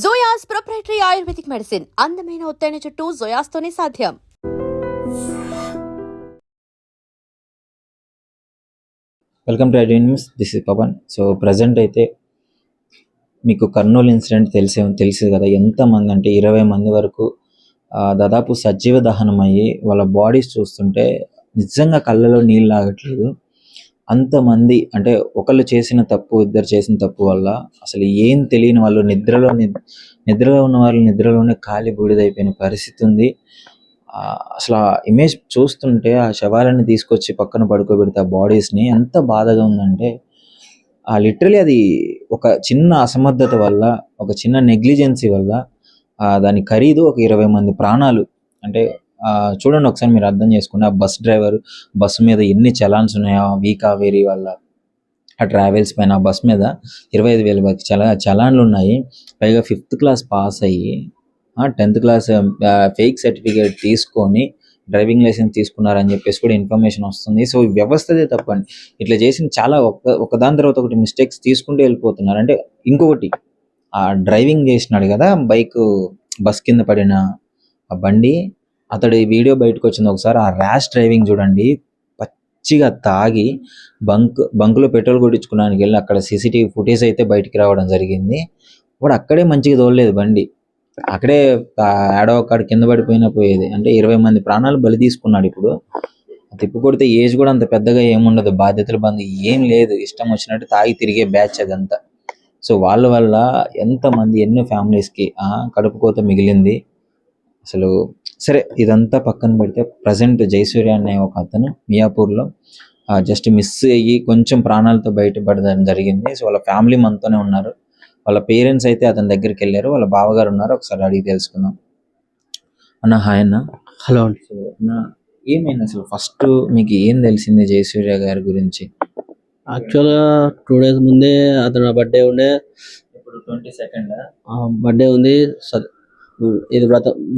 జోయాస్ proprietary ayurvedic medicine అందమైన ఒత్తైన చుట్టూ జోయాస్తోనే సాధ్యం. Welcome to ID news. This is Pavan. So present అయితే మీకు కర్నూలు ఇన్సిడెంట్ తెలుసు కదా, ఎంతమంది అంటే 20 మంది వరకు దాదాపు సజీవ దహనం అయ్యి వాళ్ళ బాడీస్ చూస్తుంటే నిజంగా కళ్ళలో నీళ్ళు ఆగట్లేదు. అంతమంది అంటే ఒకళ్ళు చేసిన తప్పు, ఇద్దరు చేసిన తప్పు వల్ల అసలు ఏం తెలియని వాళ్ళు నిద్రలో ఉన్న వాళ్ళు నిద్రలోనే కాలి బూడిదైపోయిన పరిస్థితి ఉంది. అసలు ఆ ఇమేజ్ చూస్తుంటే ఆ శవాలని తీసుకొచ్చి పక్కన పడుకోబెడితే ఆ బాడీస్ని ఎంత బాధగా ఉందంటే, లిటరలీ అది ఒక చిన్న అసమర్థత వల్ల, ఒక చిన్న నెగ్లిజెన్సీ వల్ల దాని ఖరీదు ఒక 20 మంది ప్రాణాలు. అంటే చూడండి ఒకసారి, మీరు అర్థం చేసుకోండి. ఆ బస్ డ్రైవర్ బస్సు మీద ఎన్ని చలాన్స్ ఉన్నాయో కావేరీ వల్ల ఆ ట్రావెల్స్ పైన ఆ బస్ మీద 25,000 చలాన్లు ఉన్నాయి. పైగా 5th క్లాస్ పాస్ అయ్యి 10th క్లాస్ ఫేక్ సర్టిఫికేట్ తీసుకొని డ్రైవింగ్ లైసెన్స్ తీసుకున్నారని చెప్పేసి కూడా ఇన్ఫర్మేషన్ వస్తుంది. సో ఈ వ్యవస్థదే తప్పండి. ఇట్లా చేసిన చాలా ఒకదాని తర్వాత ఒకటి మిస్టేక్స్ తీసుకుంటూ వెళ్ళిపోతున్నారు. అంటే ఇంకొకటి, ఆ డ్రైవింగ్ చేసినాడు కదా బస్ కింద పడిన ఆ బండి, అతడి వీడియో బయటకు వచ్చింది ఒకసారి. ఆ ర్యాష్ డ్రైవింగ్ చూడండి, పచ్చిగా తాగి బంకులో పెట్రోల్ కొట్టించుకోవడానికి వెళ్ళి అక్కడ సీసీటీవీ ఫుటేజ్ అయితే బయటికి రావడం జరిగింది. వాడు అక్కడే మంచిగా తోలలేదు బండి, అక్కడే ఆడో ఒక్కడ కింద పడిపోయినా పోయేది. అంటే 20 మంది ప్రాణాలు బలి తీసుకున్నాడు. ఇప్పుడు తిప్పు కొడితే ఏజ్ కూడా అంత పెద్దగా ఏముండదు, బాధ్యతల బంధు ఏం లేదు, ఇష్టం వచ్చినట్టు తాగి తిరిగే బ్యాచ్ అదంతా. సో వాళ్ళ వల్ల ఎంతమంది ఎన్నో ఫ్యామిలీస్కి కడుపు కోత మిగిలింది. అసలు సరే, ఇదంతా పక్కన పెడితే ప్రజెంట్ జయసూర్య అనే ఒక అతను మియాపూర్లో జస్ట్ మిస్ అయ్యి కొంచెం ప్రాణాలతో బయటపడడం జరిగింది. సో వాళ్ళ ఫ్యామిలీ మనతోనే ఉన్నారు. వాళ్ళ పేరెంట్స్ అయితే అతని దగ్గరికి వెళ్ళారు. వాళ్ళ బావగారు ఉన్నారు, ఒకసారి అడిగి తెలుసుకుందాం. అన్న హాయ్ అన్న. హలో అండి. సో అన్న, ఏమైంది అసలు ఫస్ట్ మీకు ఏం తెలిసింది జయసూర్య గారి గురించి? యాక్చువల్గా 2 days ముందే అతను బర్త్డే ఉండే. ఇప్పుడు 22nd బర్త్డే ఉంది. ఇది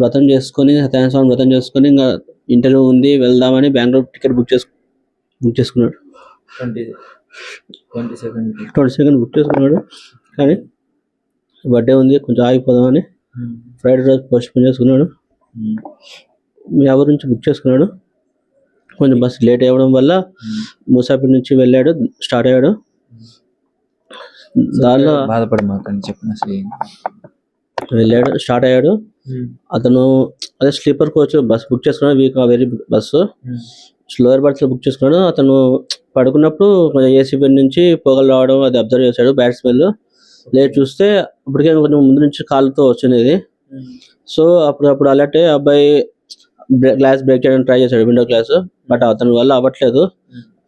వ్రతం చేసుకొని, సత్యనారాయణ స్వామి వ్రతం చేసుకొని ఇంకా ఇంటర్వ్యూ ఉంది, వెళ్దామని బెంగళూరు టికెట్ బుక్ చేసుకున్నాడు. 22nd బుక్ చేసుకున్నాడు. కానీ బర్త్డే ఉంది, కొంచెం ఆగిపోదామని ఫ్రైడే రోజు పోస్ట్పోన్ చేసుకున్నాడు. మీ ఎవరి నుంచి బుక్ చేసుకున్నాడు. కొంచెం బస్ లేట్ అవ్వడం వల్ల ముసాఫిర్ నుంచి స్టార్ట్ అయ్యాడు. దానిలో బాధపడమాకండి, చెప్పిన స్టార్ట్ అయ్యాడు. అతను అదే స్లీపర్ కోచ్ బస్ బుక్ చేసుకున్నాడు, వెరీ బస్సు స్లోయర్ బర్త్ లో బుక్ చేసుకున్నాడు. అతను పడుకున్నప్పుడు కొంచెం ఏసీ బెడ్ నుంచి పొగలు రావడం అది అబ్జర్వ్ చేశాడు, బ్యాడ్ స్మెల్. లేట్ చూస్తే అప్పటికే కొంచెం ముందు నుంచి కాలుతో వచ్చినది. సో అప్పుడు అలర్ట్ అయ్యి అబ్బాయి గ్లాస్ బ్రేక్ చేయడానికి ట్రై చేశాడు, విండో గ్లాస్. బట్ అతని వల్ల అవ్వట్లేదు.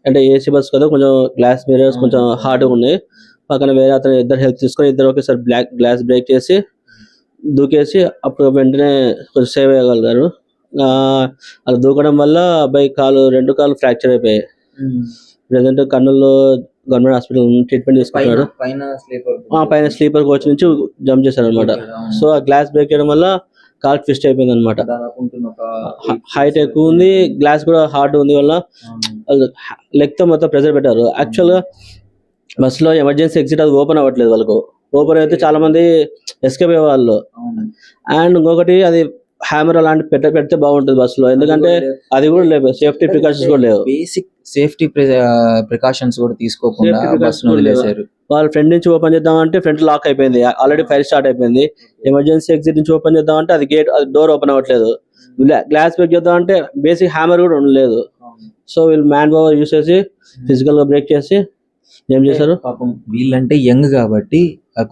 అంటే ఏసీ బస్ కదా, కొంచెం గ్లాస్ మిర్రర్స్ కొంచెం హార్డ్గా ఉన్నాయి. పక్కన వేరే అతను ఇద్దరు హెల్ప్ తీసుకొని ఇద్దరు ఒకేసారి గ్లాస్ బ్రేక్ చేసి దూకేసి అప్పుడు వెంటనే కొంచెం సేవ్ అయ్యగలిగారు. అలా దూకడం వల్ల అబ్బాయి రెండు కాళ్ళు ఫ్రాక్చర్ అయిపోయాయి. ప్రజెంట్ కర్నూలులో గవర్నమెంట్ హాస్పిటల్ ట్రీట్మెంట్ తీసుకుంటున్నాడు. పైన స్లీపర్ కోచ్ నుంచి జంప్ చేశారు అనమాట. సో ఆ గ్లాస్ బ్రేక్ చేయడం వల్ల కాల్ ట్విస్ట్ అయిపోయింది అనమాట. హైట్ ఎక్కువ ఉంది, గ్లాస్ కూడా హార్డ్ ఉంది వల్ల లెగ్ తో మొత్తం ప్రెజర్ పెట్టారు. యాక్చువల్ గా బస్ లో ఎమర్జెన్సీ ఎగ్జిట్ అది ఓపెన్ అవ్వట్లేదు. వాళ్ళకు ఓపెన్ అయితే చాలా మంది ఎస్కేప్ అయ్యే వాళ్ళు. అండ్ ఇంకొకటి, అది హ్యామర్ అలాంటి పెడితే బాగుంటుంది బస్సులో, ఎందుకంటే అది కూడా లేవు, సేఫ్టీ ప్రికాషన్స్ కూడా లేవు. బేసిక్ సేఫ్టీ ప్రికాషన్స్ కూడా తీసుకోకుండా బస్సును వదిలేశారు. వాళ్ళ ఫ్రంట్ నుంచి ఓపెన్ చేద్దామంటే ఫ్రంట్ లాక్ అయిపోయింది, ఆల్రెడీ ఫైర్ స్టార్ట్ అయిపోయింది. ఎమర్జెన్సీ ఎగ్జిట్ నుంచి ఓపెన్ చేద్దామంటే అది డోర్ ఓపెన్ అవ్వట్లేదు. గ్లాస్ బ్రేక్ చేద్దామంటే బేసిక్ హ్యామర్ కూడా ఉండలేదు. సో వీళ్ళు మ్యాన్ పవర్ యూస్ చేసి ఫిజికల్ గా బ్రేక్ చేసి ఏం చేశారు. పాపం వీళ్ళంటే యంగ్ కాబట్టి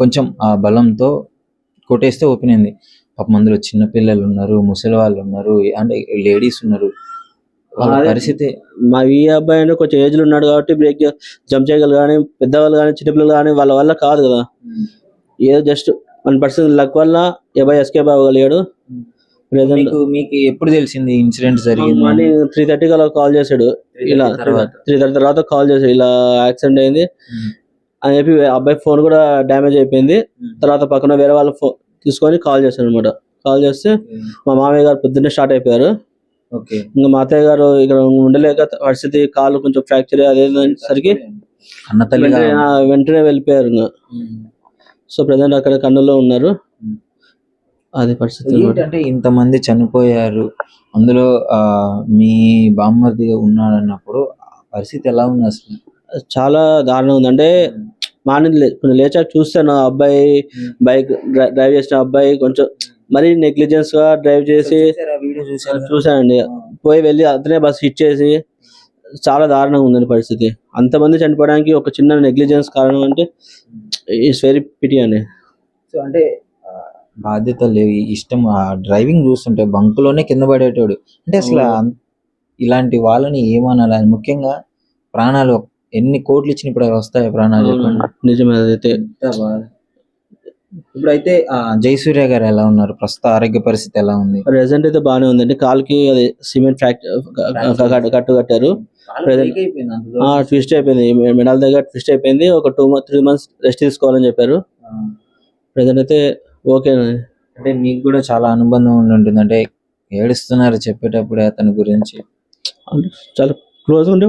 కొంచెం ఆ బలంతో కొట్టేస్తే ఓపెన్ అయింది. పాపం అందులో చిన్న పిల్లలు ఉన్నారు, ముసలి వాళ్ళు ఉన్నారు, అంటే లేడీస్ ఉన్నారు. వాళ్ళ పరిస్థితి, మా ఈ అబ్బాయి అంటే కొంచెం ఏజ్ లో ఉన్నాడు కాబట్టి బ్రేక్ జంప్ చేయగలరు, కానీ పెద్దవాళ్ళు కానీ చిన్నపిల్లలు కానీ వాళ్ళ వల్ల కాదు కదా. ఏదో జస్ట్ 1% లక్ వల్ల అబ్బాయి ఎస్కేప్ అవ్వగలిగాడు. మీకు ఎప్పుడు తెలిసింది ఇన్సిడెంట్ జరిగింది? మార్నింగ్ 3:30 అలా కాల్ చేశాడు. ఇలా 3:30 తర్వాత కాల్ చేశాడు, ఇలా యాక్సిడెంట్ అయింది అని చెప్పి. అబ్బాయి ఫోన్ కూడా డ్యామేజ్ అయిపోయింది. తర్వాత పక్కన వేరే వాళ్ళ ఫోన్ తీసుకొని కాల్ చేశాడు అనమాట. కాల్ చేస్తే మా మామయ్య గారు పొద్దున్నే స్టార్ట్ అయిపోయారు. ఇంకా మా అత్తయ్య గారు ఇక్కడ ఉండలేక పరిస్థితి, కాళ్ళు కొంచెం ఫ్రాక్చర్ అదేసరికి వెంటనే వెళ్ళిపోయారు. సో ప్రజెంట్ అక్కడ కర్నూలులో ఉన్నారు. అది పరిస్థితి అన్నమాట. ఏంటంటే ఇంతమంది చనిపోయారు, అందులో మీ బామ్మర్ది ఉన్నాడన్నప్పుడు ఆ పరిస్థితి ఎలా ఉంది అసలు? చాలా దారుణంగా ఉంది. అంటే మార్నింగ్ కొంచెం లేచాక చూస్తాను, ఆ అబ్బాయి బైక్ డ్రైవ్ చేసిన అబ్బాయి కొంచెం మరీ నెగ్లిజెన్స్ గా డ్రైవ్ చేసి వీడియో చూసారా? చూసానండి. పోయి వెళ్ళి అతనే బస్ హిట్ చేసి చాలా దారుణంగా ఉందండి పరిస్థితి. అంతమంది చనిపోవడానికి ఒక చిన్న నెగ్లిజెన్స్ కారణం అంటే ఇట్స్ వెరీ పిటీ అండి. సో అంటే బాధ్యత లేవు, ఇష్టం డ్రైవింగ్ చూస్తుంటే బంకులోనే కింద పడేటోడు. అంటే అసలు ఇలాంటి వాళ్ళని ఏమనాలి? ముఖ్యంగా ప్రాణాలు ఎన్ని కోట్లు ఇచ్చిన ఇప్పుడు అవి వస్తాయి ప్రాణాలు చెప్పండి. నిజమే అదైతే. ఎంత బాధ. ఇప్పుడైతే జయసూర్య గారు ఎలా ఉన్నారు? ప్రస్తుత ఆరోగ్య పరిస్థితి ఎలా ఉంది? ప్రెసెంట్ అయితే బాగానే ఉందండి. కాలుకి అది సిమెంట్ కట్టు కట్టారు. ట్విస్ట్ అయిపోయింది, మెడల్ దగ్గర ట్విస్ట్ అయిపోయింది. ఒక 3 months రెస్ట్ తీసుకోవాలని చెప్పారు. ప్రెసెంట్ అయితే ఓకే. అంటే మీకు కూడా చాలా అనుబంధం ఉండి ఉంటుంది, అంటే ఏడుస్తున్నారు చెప్పేటప్పుడే అతని గురించి. చాలా క్లోజ్ ఉండే,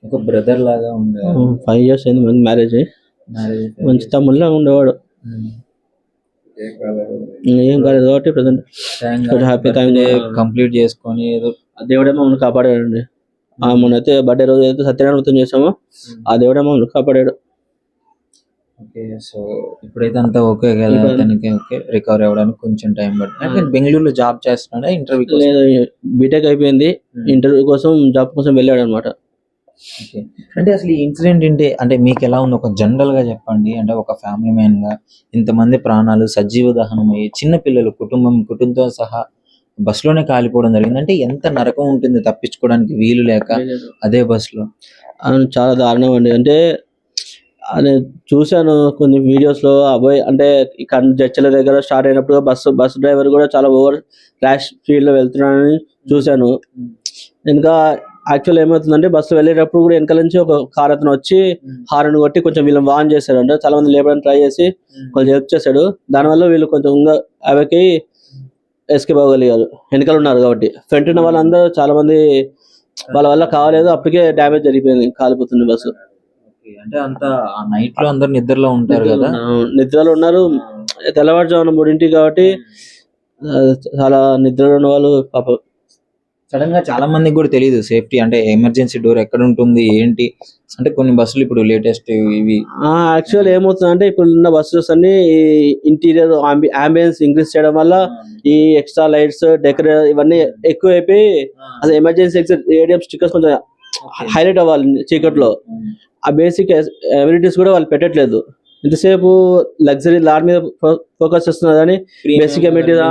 ఒక బ్రదర్ లాగా ఉండే. 5 years అయింది మంచి మ్యారేజ్. మంచి తమ్ముళ్ళ ఉండేవాడు. ఏం కాలేదు కాబట్టి ప్రెసెంట్ హ్యాపీ కంప్లీట్ చేసుకొని ఏదో దేవుడే మమ్మల్ని కాపాడాడండి. మొన్నైతే బర్త్డే రోజు అయితే సత్యనారాయణ చేసామో ఆ దేవుడే మమ్మల్ని కాపాడాడు. ఓకే. సో ఇప్పుడైతే అంతా ఓకే కదా అతనికి? ఓకే, రికవర్ అవ్వడానికి కొంచెం టైం పడుతుంది. బెంగళూరులో జాబ్ చేస్తున్నాడా? ఇంటర్వ్యూ లేదు, బీటెక్ అయిపోయింది, ఇంటర్వ్యూ కోసం జాబ్ కోసం వెళ్ళాడు అనమాట. ఓకే. అంటే అసలు ఈ ఇన్సిడెంట్ అంటే మీకు ఎలా ఉంది? ఒక జనరల్ గా చెప్పండి. అంటే ఒక ఫ్యామిలీ మ్యాన్ గా ఇంతమంది ప్రాణాలు సజీవ దహనం అయ్యి, చిన్న పిల్లలు కుటుంబంతో సహా బస్సులోనే కాలిపోవడం జరిగింది. అంటే ఎంత నరకం ఉంటుంది తప్పించుకోవడానికి వీలు లేక అదే బస్సులో. చాలా దారుణం అండి. అంటే నేను చూశాను కొన్ని వీడియోస్ లో, అబ్బాయి అంటే ఇక్కడ జడ్చల దగ్గర స్టార్ట్ అయినప్పుడు బస్ డ్రైవర్ కూడా చాలా ఓవర్ ర్యాష్ స్పీడ్ లో వెళ్తున్నాడని చూశాను. ఇంకా యాక్చువల్ ఏమవుతుందంటే బస్సు వెళ్ళేటప్పుడు కూడా వెనకాల నుంచి ఒక కార్ అతను వచ్చి హారన్ కొట్టి కొంచెం వీళ్ళని వాన్ చేశాడు. అంటే చాలా మంది లేపడానికి ట్రై చేసి కొంచెం హెల్ప్ చేశాడు. దానివల్ల వీళ్ళు కొంచెం అవకి ఎస్కేప్ అవ్వగలిగారు, వెనకాల ఉన్నారు కాబట్టి. ఫ్రంట్ ఉన్న వాళ్ళందరూ చాలా మంది వాళ్ళ వల్ల కావలేదు, అప్పటికే డ్యామేజ్ జరిగిపోయింది, కాలిపోతుంది బస్సు. అంటే అంత నైట్ లో అందరు నిద్రలో ఉంటారు కదా? నిద్రలో ఉన్నారు. తెల్లవారుజామున 3 కాబట్టి చాలా నిద్రలో ఉన్న వాళ్ళు పాపం. సడన్ గా చాలా మందికి కూడా తెలియదు సేఫ్టీ, అంటే ఎమర్జెన్సీ డోర్ ఎక్కడ ఉంటుంది ఏంటి. అంటే కొన్ని బస్సులు ఇప్పుడు లేటెస్ట్ ఇవి యాక్చువల్ ఏమవుతుందంటే ఇప్పుడు ఉన్న బస్సెస్ అన్ని ఇంటీరియర్ అంబియన్స్ ఇంక్రీజ్ చేయడం వల్ల ఈ ఎక్స్ట్రా లైట్స్ డెకరేట్ ఇవన్నీ ఎక్కువ అయిపోయి అసలు ఎమర్జెన్సీ ఎగ్జిట్ ఏడిఎం స్టిక్కర్స్ కొంచెం హైలైట్ అవ్వాలి చీకట్లో. ఆ బేసిక్ ఎమ్యూనిటీస్ కూడా వాళ్ళు పెట్టట్లేదు. ఇంతసేపు లగ్జరీ లాడ్ మీద ఫోకస్ చేస్తున్నారు కానీ బేసిక్ ఎమ్యూనిటీస్,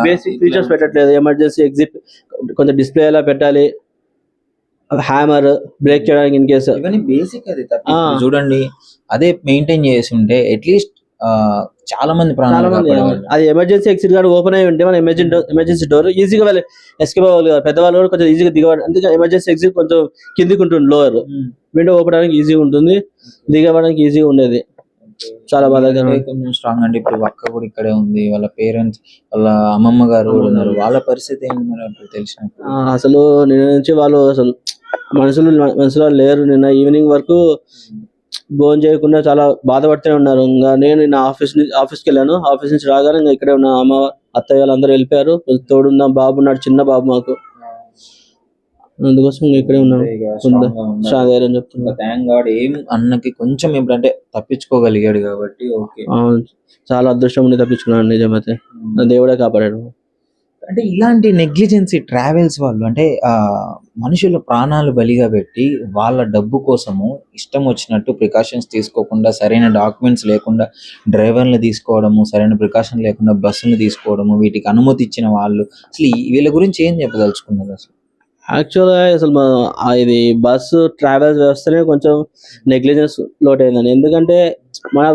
బేసిక్ ఫీచర్స్ పెట్టట్లేదు. ఎమర్జెన్సీ ఎగ్జిట్ కొంచెం డిస్ప్లే ఎలా పెట్టాలి, హ్యామర్ బ్రేక్ చేయడానికి ఇన్ కేసు బేసిక్ అది చూడండి. అదే మెయింటైన్ చేసి ఉంటే అట్లీస్ట్ చాలా మంది ప్రాణాలు. అది ఎమర్జెన్సీ ఎగ్జిట్ గార్డ్ ఓపెన్ అయి ఉంటే మన ఎమర్జెన్సీ డోర్ ఈజీగా వాళ్ళు ఎస్కేప్ అవ్వాలి. పెద్దవాళ్ళు కూడా కొంచెం ఈజీగా దిగవాలి. అందుకే ఎమర్జెన్సీ ఎగ్జిట్ కొంచెం కిందికి ఉంటుంది, లోవర్ విండో ఓపెన్ అవడానికి ఈజీగా ఉంటుంది, దిగడానికి ఈజీగా ఉండేది. చాలా బాధాకరం. కొంచెం స్ట్రాంగ్ అండి. ఇప్పుడు అక్క కూడా ఇక్కడే ఉంది, వాళ్ళ పేరెంట్స్ వాళ్ళ అమ్మమ్మ గారు కూడా ఉన్నారు. వాళ్ళ పరిస్థితి ఏంటి మరి అప్పుడు తెలిసినప్పుడు? అసలు నిన్న నుంచి వాళ్ళు అసలు మనుషులు లేరు. నిన్న ఈవినింగ్ వరకు భోజనం చేయకుండా చాలా బాధపడుతూనే ఉన్నారు. ఇంకా నేను నా ఆఫీస్కి వెళ్ళాను. ఆఫీస్ నుంచి రాగానే ఇంకా ఇక్కడే ఉన్న అమ్మ అత్తయ్య వాళ్ళందరూ వెళ్ళిపోయారు. తోడున్న బాబు ఉన్నాడు, చిన్న బాబు మాకు. అందుకోసం ఇక్కడే ఉన్నాను. చెప్తున్నా థాంక్ గాడ్ ఏం అన్నకి కొంచెం ఏంటంటే తప్పించుకోగలిగాడు కాబట్టి ఓకే. చాలా అదృష్టం ఉండి తప్పించుకున్నాను నిజమైతే, దేవుడే కాపాడాడు. అంటే ఇలాంటి నెగ్లిజెన్సీ ట్రావెల్స్ వాళ్ళు అంటే మనుషుల ప్రాణాలు బలిగా పెట్టి వాళ్ళ డబ్బు కోసము ఇష్టం వచ్చినట్టు ప్రికాషన్స్ తీసుకోకుండా, సరైన డాక్యుమెంట్స్ లేకుండా డ్రైవర్లు తీసుకోవడము, సరైన ప్రికాషన్ లేకుండా బస్సులు తీసుకోవడము, వీటికి అనుమతి ఇచ్చిన వాళ్ళు అసలు వీళ్ళ గురించి ఏం చెప్పదలుచుకున్నారు అసలు? యాక్చువల్గా అసలు ఇది బస్సు ట్రావెల్స్ వ్యవస్థనే కొంచెం నెగ్లిజెన్స్ లోటు అయిందండి. ఎందుకంటే మనం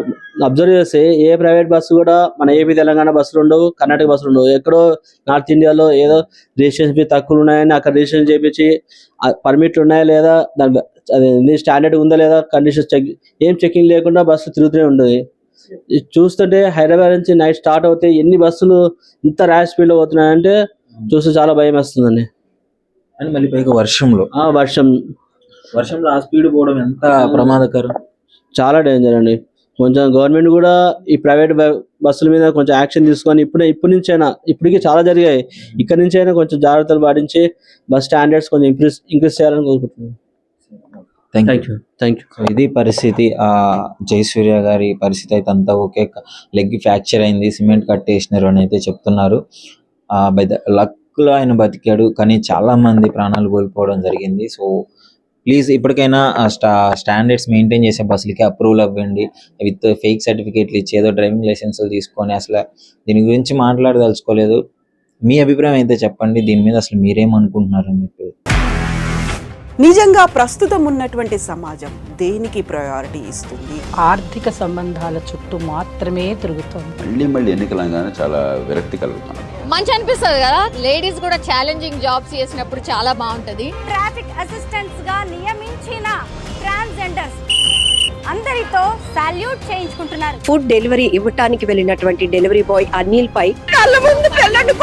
అబ్జర్వ్ చేస్తే ఏ ప్రైవేట్ బస్సు కూడా మన ఏపీ తెలంగాణ బస్సులు ఉండవు, కర్ణాటక బస్సులు ఉండవు. ఎక్కడో నార్త్ ఇండియాలో ఏదో రిజిస్ట్రేషన్ ఫీ తక్కువ ఉన్నాయని అక్కడ రిజిస్ట్రేషన్ చేయించి పర్మిట్లు ఉన్నాయా లేదా, దాని అది స్టాండర్డ్ ఉందా లేదా కండిషన్స్ ఏం చెకింగ్ లేకుండా బస్సులు తిరుగుతూనే ఉంటుంది. చూస్తుంటే హైదరాబాద్ నుంచి నైట్ స్టార్ట్ అవుతే ఎన్ని బస్సులు ఇంత ర్యాష్ స్పీడ్లో పోతున్నాయంటే చూస్తే చాలా భయం వేస్తుందండి. అని మళ్ళీ పైగా వర్షంలో వర్షంలో ఆ స్పీడ్ పోవడం ఎంత ప్రమాదకరం. చాలా డేంజర్ అండి. కొంచెం గవర్నమెంట్ కూడా ఈ ప్రైవేట్ బస్సుల మీద కొంచెం యాక్షన్ తీసుకొని ఇప్పటి నుంచైనా, ఇప్పటికీ చాలా జరిగాయి, ఇక్కడ నుంచి అయినా కొంచెం జాగ్రత్తలు పాటించి బస్ స్టాండర్డ్స్ కొంచెం ఇంక్రీజ్ చేయాలని కోరుకుంటున్నాను. Thank you. Thank you. So ఇది పరిస్థితి. జయసూర్య గారి పరిస్థితి అయితే అంతా ఓకే, లెగ్ ఫ్రాక్చర్ అయింది, సిమెంట్ కట్టేసినారు అని అయితే చెప్తున్నారు. బై ద లక్లో ఆయన బతికాడు, కానీ చాలా మంది ప్రాణాలు కోల్పోవడం జరిగింది. సో ప్లీజ్ ఇప్పటికైనా స్టాండర్డ్స్ మెయింటైన్ చేసే బస్సులకి అప్రూవల్ అవ్వండి, విత్ ఫేక్ సర్టిఫికేట్లు ఇచ్చి ఏదో డ్రైవింగ్ లైసెన్సులు తీసుకొని అసలు దీని గురించి మాట్లాడదలుచుకోలేదు. మీ అభిప్రాయం అయితే చెప్పండి, దీని మీద అసలు మీరేమనుకుంటున్నారు అని చెప్పి. నిజంగా ప్రస్తుతం ఉన్నటువంటి సమాజం దేనికి ప్రయారిటీ ఇస్తుంది? ఆర్థిక సంబంధాల చుట్టూ మాత్రమే తిరుగుతోంది. మళ్ళీ ఎన్నికలంగానే చాలా విరక్తి కలుగుతున్నాం. మంచి అనిపిస్తుంది కదా, లేడీస్ కూడా ఛాలెంజింగ్ జాబ్స్ చేసినప్పుడు చాలా బాగుంటది. ట్రాఫిక్ అసిస్టెంట్స్ గా నియమించిన ట్రాన్స్జెండర్స్ అందరితో సాల్యూట్ చేయించుకుంటున్నారు. ఫుడ్ డెలివరీ ఇవ్వటానికి వెళ్ళినటువంటి డెలివరీ బాయ్ అనిల్ పై కళ్ళ ముందు పెళ్ళండి